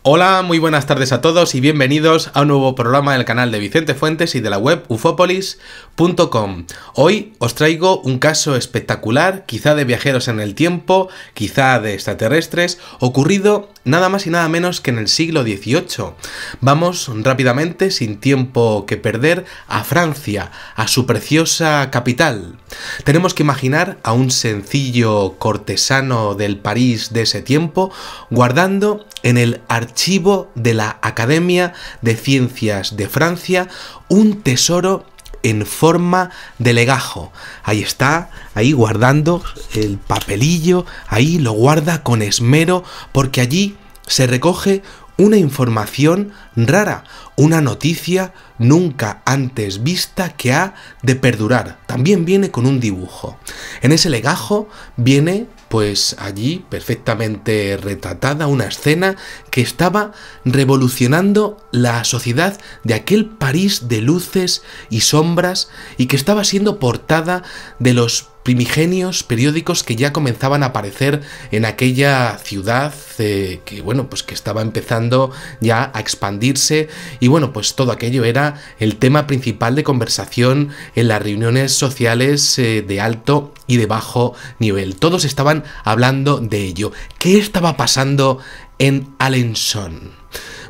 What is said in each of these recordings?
Hola, muy buenas tardes a todos y bienvenidos a un nuevo programa del canal de Vicente Fuentes y de la web ufopolis.com. Hoy os traigo un caso espectacular, quizá de viajeros en el tiempo, quizá de extraterrestres, ocurrido nada más y nada menos que en el siglo XVIII. Vamos rápidamente, sin tiempo que perder, a Francia, a su preciosa capital. Tenemos que imaginar a un sencillo cortesano del París de ese tiempo, guardando en el archivo de la Academia de Ciencias de Francia un tesoro en forma de legajo. Ahí está, ahí guardando el papelillo, ahí lo guarda con esmero, porque allí se recoge una información rara, una noticia nunca antes vista que ha de perdurar. También viene con un dibujo. En ese legajo viene, pues allí perfectamente retratada una escena que estaba revolucionando la sociedad de aquel París de luces y sombras y que estaba siendo portada de los primigenios periódicos que ya comenzaban a aparecer en aquella ciudad que bueno, pues que estaba empezando ya a expandirse, y bueno, pues todo aquello era el tema principal de conversación en las reuniones sociales de alto y de bajo nivel. Todos estaban hablando de ello. ¿Qué estaba pasando en Alençon?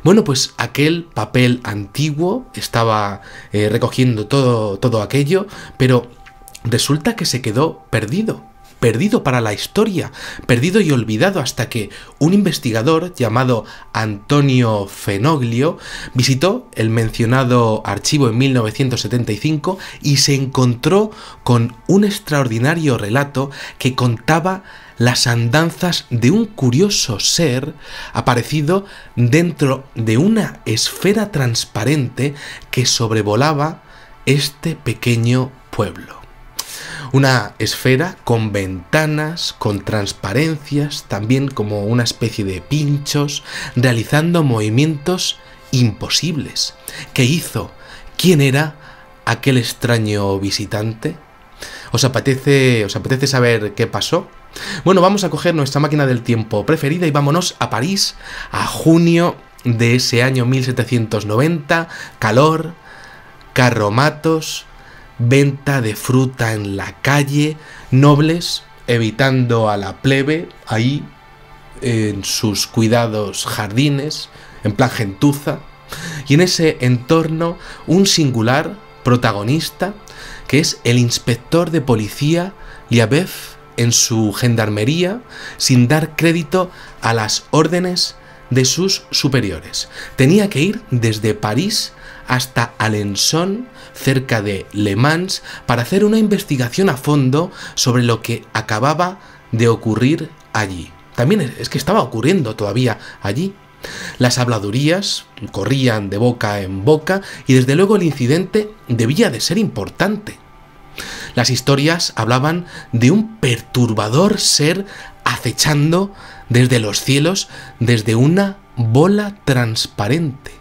Bueno, pues aquel papel antiguo estaba recogiendo todo aquello, pero resulta que se quedó perdido para la historia, perdido y olvidado, hasta que un investigador llamado Antonio Fenoglio visitó el mencionado archivo en 1975 y se encontró con un extraordinario relato que contaba las andanzas de un curioso ser aparecido dentro de una esfera transparente que sobrevolaba este pequeño pueblo. Una esfera con ventanas, con transparencias, también como una especie de pinchos, realizando movimientos imposibles. ¿Qué hizo? ¿Quién era aquel extraño visitante? ¿Os apetece saber qué pasó? Bueno, vamos a coger nuestra máquina del tiempo preferida y vámonos a París, a junio de ese año 1790, calor, carromatos, venta de fruta en la calle, nobles evitando a la plebe ahí en sus cuidados jardines, en plan gentuza, y en ese entorno un singular protagonista que es el inspector de policía Liabeuf en su gendarmería, sin dar crédito a las órdenes de sus superiores. Tenía que ir desde París hasta Alençon, cerca de Le Mans, para hacer una investigación a fondo sobre lo que acababa de ocurrir allí. También es que estaba ocurriendo todavía allí. Las habladurías corrían de boca en boca y desde luego el incidente debía de ser importante. Las historias hablaban de un perturbador ser acechando desde los cielos, desde una bola transparente.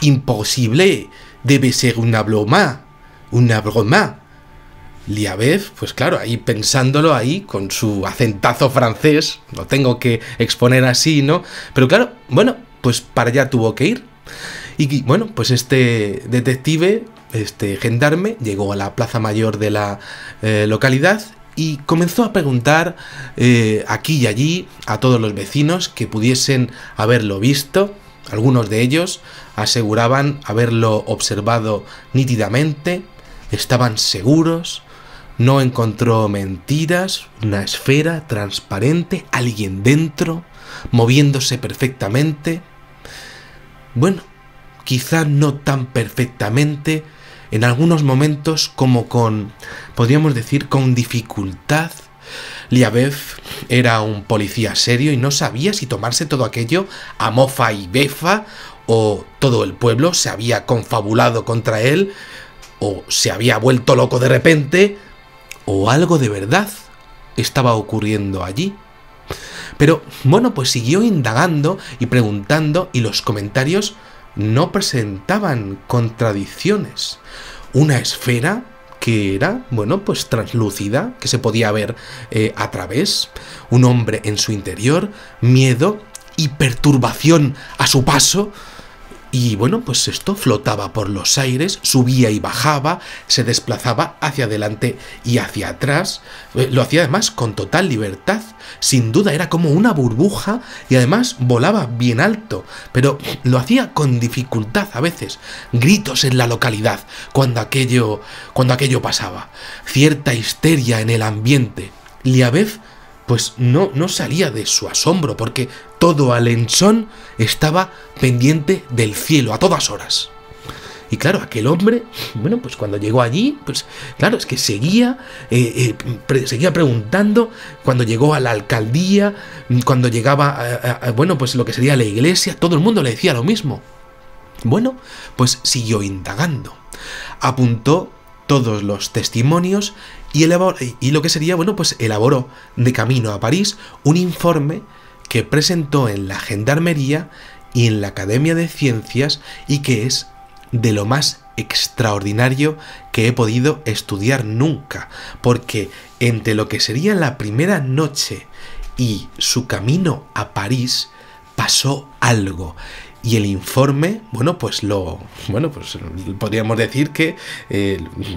Imposible, debe ser una broma. Liabeuf, pues claro, ahí pensándolo ahí con su acentazo francés, lo tengo que exponer así, ¿no? Pero claro, bueno, pues para allá tuvo que ir. Y bueno, pues este detective, este gendarme, llegó a la plaza mayor de la localidad y comenzó a preguntar aquí y allí a todos los vecinos que pudiesen haberlo visto. Algunos de ellos aseguraban haberlo observado nítidamente, estaban seguros, no encontró mentiras, una esfera transparente, alguien dentro, moviéndose perfectamente. Bueno, quizá no tan perfectamente, en algunos momentos como podríamos decir, con dificultad. Liabeuf era un policía serio y no sabía si tomarse todo aquello a mofa y befa, o todo el pueblo se había confabulado contra él, o se había vuelto loco de repente, o algo de verdad estaba ocurriendo allí. Pero bueno, pues siguió indagando y preguntando, y los comentarios no presentaban contradicciones. Una esfera que era, bueno, pues translúcida, que se podía ver a través, un hombre en su interior, miedo y perturbación a su paso. Y bueno, pues esto flotaba por los aires, subía y bajaba, se desplazaba hacia adelante y hacia atrás. Lo hacía además con total libertad. Sin duda era como una burbuja y además volaba bien alto, pero lo hacía con dificultad a veces. Gritos en la localidad cuando aquello pasaba. Cierta histeria en el ambiente. Liabev pues no salía de su asombro, porque todo Alençon estaba pendiente del cielo a todas horas. Y claro, aquel hombre, bueno, pues cuando llegó allí, pues claro, es que seguía preguntando, cuando llegó a la alcaldía, cuando llegaba bueno, pues lo que sería la iglesia, todo el mundo le decía lo mismo. Bueno, pues siguió indagando. Apuntó todos los testimonios y lo que sería, bueno, pues elaboró de camino a París un informe que presentó en la Gendarmería y en la Academia de Ciencias, y que es de lo más extraordinario que he podido estudiar nunca, porque entre lo que sería la primera noche y su camino a París pasó algo. Y el informe, pues podríamos decir que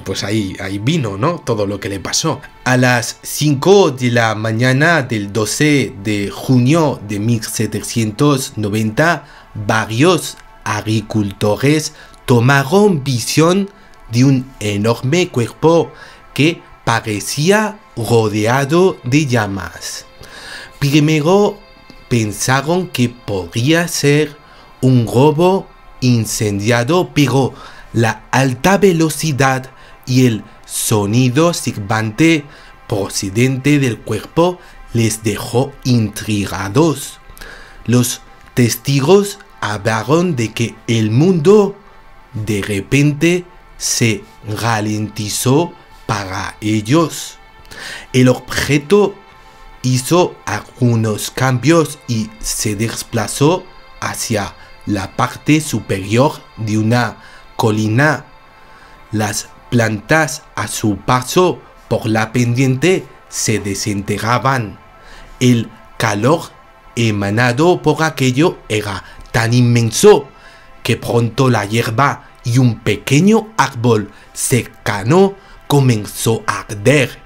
pues ahí vino, ¿no? Todo lo que le pasó. A las 5 de la mañana del 12 de junio de 1790, varios agricultores tomaron visión de un enorme cuerpo que parecía rodeado de llamas. Primero pensaron que podría ser un globo incendiado, pero la alta velocidad y el sonido silbante procedente del cuerpo les dejó intrigados. Los testigos hablaron de que el mundo de repente se ralentizó para ellos. El objeto hizo algunos cambios y se desplazó hacia la parte superior de una colina. Las plantas a su paso por la pendiente se desintegraban. El calor emanado por aquello era tan inmenso que pronto la hierba y un pequeño árbol cercano comenzó a arder.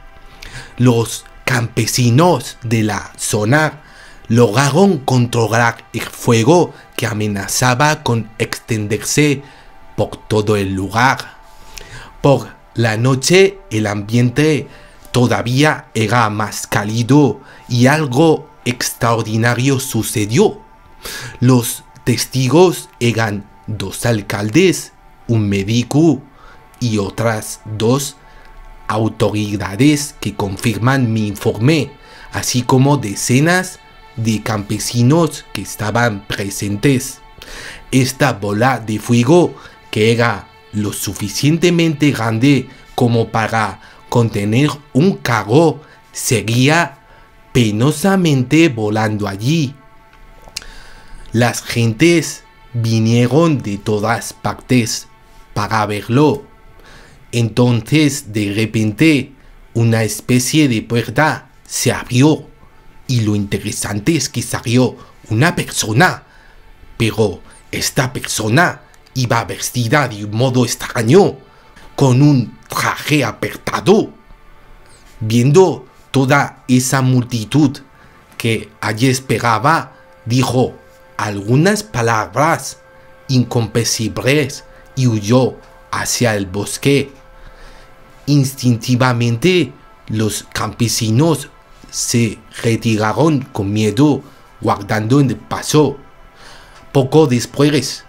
Los campesinos de la zona lograron controlar el fuego que amenazaba con extenderse por todo el lugar. Por la noche el ambiente todavía era más cálido y algo extraordinario sucedió. Los testigos eran 2 alcaldes, un médico y otras 2 autoridades que confirman mi informe, así como decenas de campesinos que estaban presentes. Esta bola de fuego, que era lo suficientemente grande como para contener un carro, seguía penosamente volando allí. Las gentes vinieron de todas partes para verlo. Entonces, de repente, una especie de puerta se abrió. Y lo interesante es que salió una persona, pero esta persona iba vestida de un modo extraño, con un traje apretado. Viendo toda esa multitud que allí esperaba, dijo algunas palabras incomprensibles y huyó hacia el bosque. Instintivamente, los campesinos se retiraron con miedo, guardando el paso. Poco después,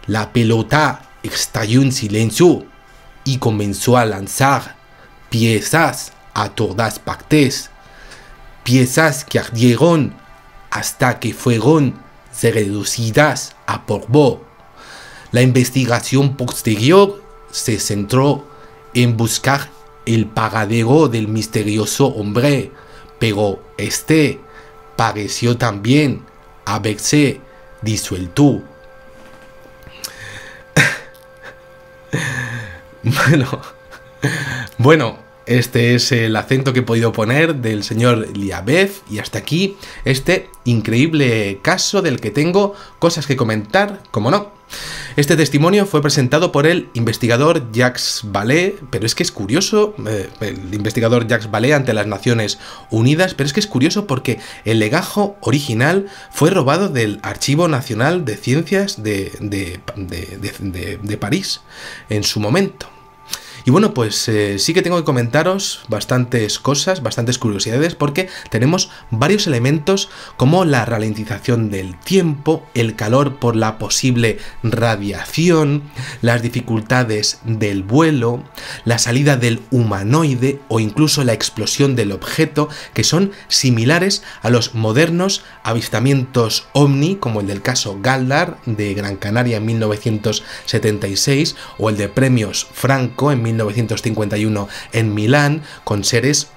la pelota estalló en silencio y comenzó a lanzar piezas a todas partes, piezas que ardieron hasta que fueron reducidas a polvo. La investigación posterior se centró en buscar el paradero del misterioso hombre, pero este pareció también haberse disuelto. Bueno, Este es el acento que he podido poner del señor Liabev, y hasta aquí este increíble caso del que tengo cosas que comentar, como no. Este testimonio fue presentado por el investigador Jacques Vallée, pero es que es curioso, el investigador Jacques Vallée ante las Naciones Unidas, pero es que es curioso porque el legajo original fue robado del Archivo Nacional de Ciencias de París en su momento. Y bueno, pues sí que tengo que comentaros bastantes cosas, bastantes curiosidades, porque tenemos varios elementos como la ralentización del tiempo, el calor por la posible radiación, las dificultades del vuelo, la salida del humanoide o incluso la explosión del objeto, que son similares a los modernos avistamientos ovni, como el del caso Galdar de Gran Canaria en 1976 o el de Premios Franco en 1951 en Milán, con seres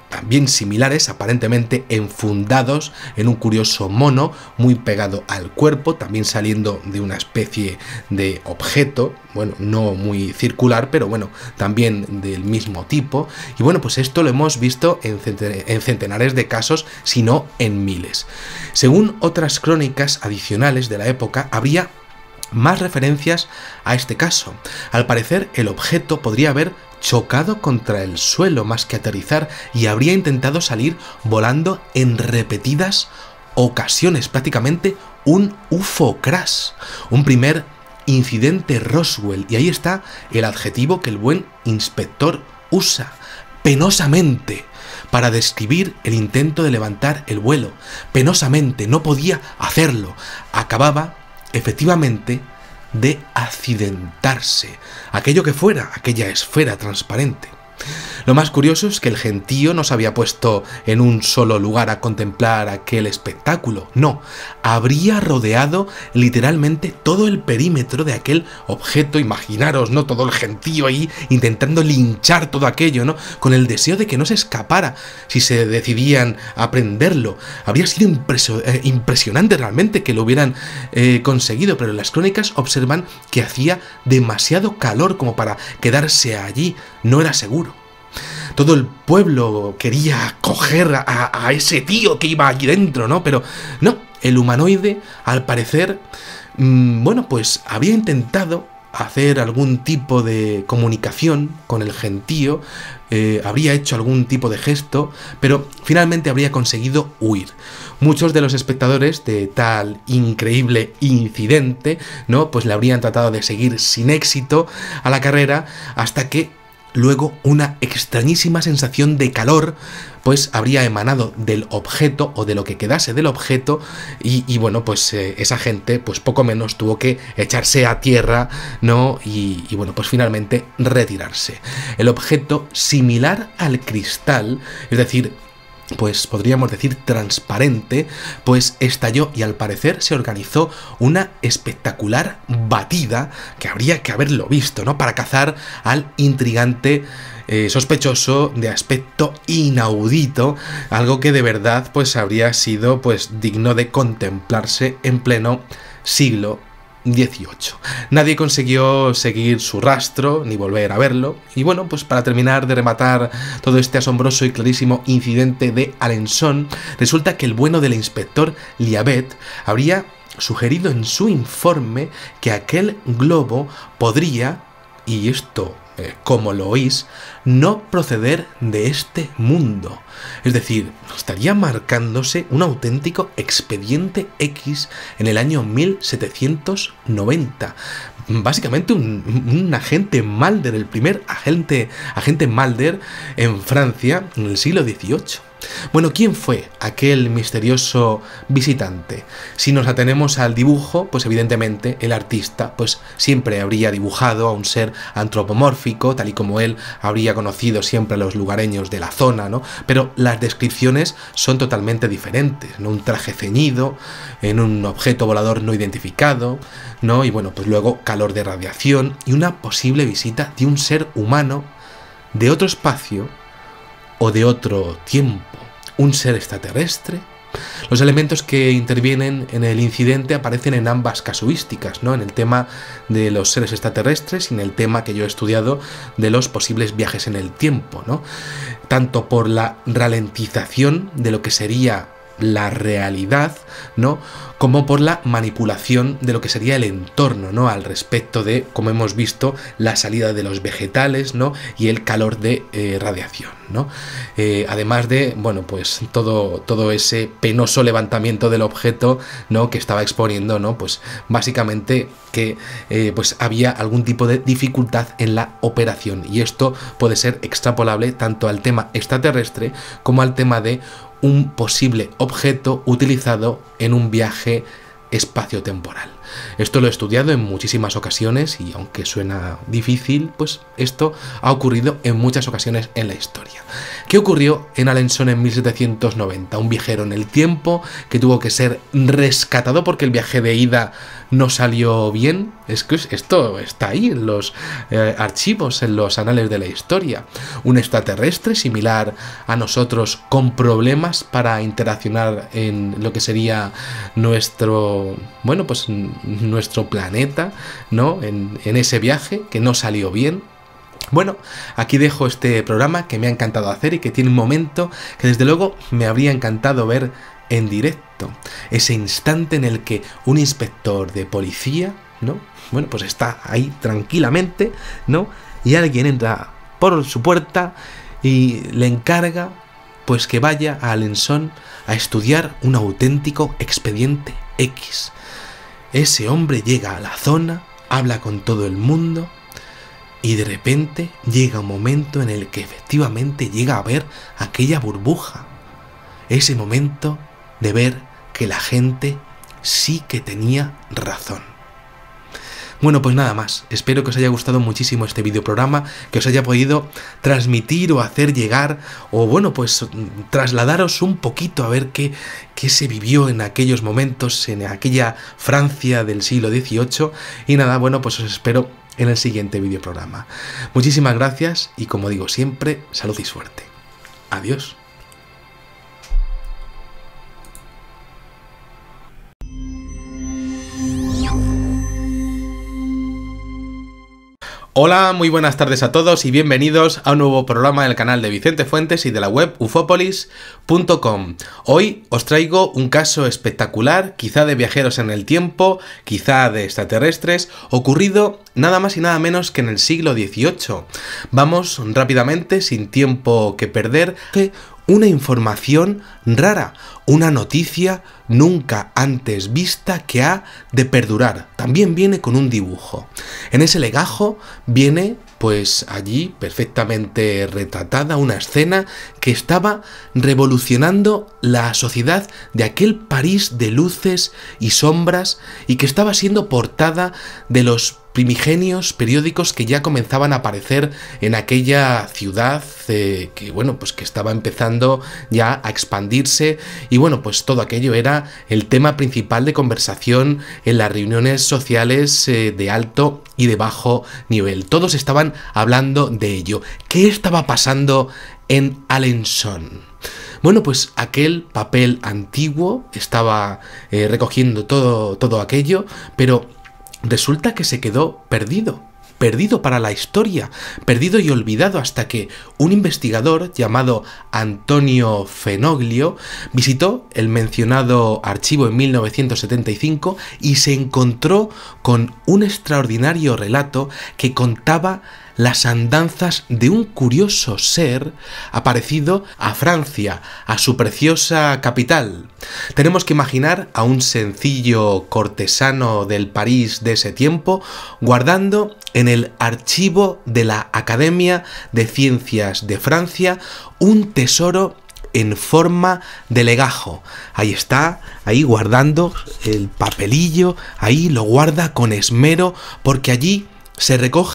también similares, aparentemente enfundados en un curioso mono muy pegado al cuerpo, también saliendo de una especie de objeto, bueno, no muy circular, pero bueno, también del mismo tipo. Y bueno, pues esto lo hemos visto en centenares de casos, si no en miles. Según otras crónicas adicionales de la época, habría más referencias a este caso. Al parecer, el objeto podría haber chocado contra el suelo más que aterrizar y habría intentado salir volando en repetidas ocasiones, prácticamente un UFO crash, un primer incidente Roswell, y ahí está el adjetivo que el buen inspector usa, penosamente, para describir el intento de levantar el vuelo. Penosamente, no podía hacerlo, acababa efectivamente de accidentarse, aquello que fuera, aquella esfera transparente. Lo más curioso es que el gentío no se había puesto en un solo lugar a contemplar aquel espectáculo, no, habría rodeado literalmente todo el perímetro de aquel objeto. Imaginaros, ¿no? Todo el gentío ahí intentando linchar todo aquello, ¿no? Con el deseo de que no se escapara si se decidían a prenderlo. Habría sido impresionante realmente que lo hubieran conseguido, pero las crónicas observan que hacía demasiado calor como para quedarse allí, no era seguro. Todo el pueblo quería coger a ese tío que iba aquí dentro, ¿no? Pero no, el humanoide, al parecer, bueno, pues había intentado hacer algún tipo de comunicación con el gentío, habría hecho algún tipo de gesto, pero finalmente habría conseguido huir. Muchos de los espectadores de tal increíble incidente, ¿no? Pues le habrían tratado de seguir sin éxito a la carrera, hasta que luego una extrañísima sensación de calor pues habría emanado del objeto o de lo que quedase del objeto y bueno, pues esa gente pues poco menos tuvo que echarse a tierra, ¿no? Y bueno, pues finalmente retirarse. El objeto, similar al cristal, es decir, pues podríamos decir transparente, pues estalló y al parecer se organizó una espectacular batida que habría que haberlo visto, ¿no? Para cazar al intrigante sospechoso de aspecto inaudito, algo que de verdad pues habría sido pues digno de contemplarse en pleno siglo XVIII. Nadie consiguió seguir su rastro ni volver a verlo. Y bueno, pues para terminar de rematar todo este asombroso y clarísimo incidente de Alençon, resulta que el bueno del inspector Liabev habría sugerido en su informe que aquel globo podría, y esto como lo oís, no proceder de este mundo. Es decir, estaría marcándose un auténtico expediente X en el año 1790. Básicamente un agente Mulder, el primer agente Mulder en Francia en el siglo XVIII. Bueno, ¿quién fue aquel misterioso visitante? Si nos atenemos al dibujo, pues evidentemente el artista pues siempre habría dibujado a un ser antropomórfico, tal y como él habría conocido siempre a los lugareños de la zona, ¿no? Pero las descripciones son totalmente diferentes, ¿no? Un traje ceñido, en un objeto volador no identificado, ¿no? Y bueno, pues luego calor de radiación y una posible visita de un ser humano de otro espacio o de otro tiempo, un ser extraterrestre Los elementos que intervienen en el incidente aparecen en ambas casuísticas, ¿no? En el tema de los seres extraterrestres y en el tema que yo he estudiado de los posibles viajes en el tiempo, ¿no? Tanto por la ralentización de lo que sería la realidad, ¿no? Como por la manipulación de lo que sería el entorno, ¿no? Al respecto de, como hemos visto, la salida de los vegetales, ¿no? Y el calor de radiación, ¿no? Además de, bueno, pues todo ese penoso levantamiento del objeto, ¿no? Que estaba exponiendo, ¿no? Pues básicamente que pues había algún tipo de dificultad en la operación, y esto puede ser extrapolable tanto al tema extraterrestre como al tema de un posible objeto utilizado en un viaje espaciotemporal. Esto lo he estudiado en muchísimas ocasiones y aunque suena difícil, pues esto ha ocurrido en muchas ocasiones en la historia. ¿Qué ocurrió en Alençon en 1790? Un viajero en el tiempo que tuvo que ser rescatado porque el viaje de ida no salió bien. Es que esto está ahí en los archivos, en los anales de la historia. Un extraterrestre similar a nosotros con problemas para interaccionar en lo que sería nuestro, bueno, pues nuestro planeta, ¿no? En ese viaje que no salió bien. Bueno, aquí dejo este programa que me ha encantado hacer y que tiene un momento que desde luego me habría encantado ver en directo. Ese instante en el que un inspector de policía, ¿no? Bueno, pues está ahí tranquilamente, ¿no? Y alguien entra por su puerta y le encarga pues que vaya a Alençon a estudiar un auténtico expediente X. Ese hombre llega a la zona, habla con todo el mundo y de repente llega un momento en el que efectivamente llega a ver aquella burbuja. Ese momento de ver que la gente sí que tenía razón. Bueno, pues nada más. Espero que os haya gustado muchísimo este videoprograma, que os haya podido transmitir o hacer llegar, o bueno, pues trasladaros un poquito a ver qué se vivió en aquellos momentos, en aquella Francia del siglo XVIII. Y nada, bueno, pues os espero en el siguiente videoprograma. Muchísimas gracias y como digo siempre, salud y suerte. Adiós. Hola, muy buenas tardes a todos y bienvenidos a un nuevo programa del canal de Vicente Fuentes y de la web ufopolis.com. Hoy os traigo un caso espectacular, quizá de viajeros en el tiempo, quizá de extraterrestres, ocurrido nada más y nada menos que en el siglo XVIII. Vamos rápidamente, sin tiempo que perder, una información rara, una noticia nunca antes vista que ha de perdurar. También viene con un dibujo. En ese legajo viene, pues allí perfectamente retratada una escena que estaba revolucionando la sociedad de aquel París de luces y sombras y que estaba siendo portada de los primigenios periódicos que ya comenzaban a aparecer en aquella ciudad que bueno, pues que estaba empezando ya a expandirse y bueno, pues todo aquello era el tema principal de conversación en las reuniones sociales de alto y de bajo nivel. Todos estaban hablando de ello. ¿Qué estaba pasando en Alençon? Bueno, pues aquel papel antiguo estaba recogiendo todo aquello, pero resulta que se quedó perdido para la historia, perdido y olvidado hasta que un investigador llamado Antonio Fenoglio visitó el mencionado archivo en 1975 y se encontró con un extraordinario relato que contaba las andanzas de un curioso ser aparecido a Francia, a su preciosa capital. Tenemos que imaginar a un sencillo cortesano del París de ese tiempo guardando en el archivo de la Academia de Ciencias de Francia un tesoro en forma de legajo. Ahí está, ahí guardando el papelillo, ahí lo guarda con esmero porque allí se recoge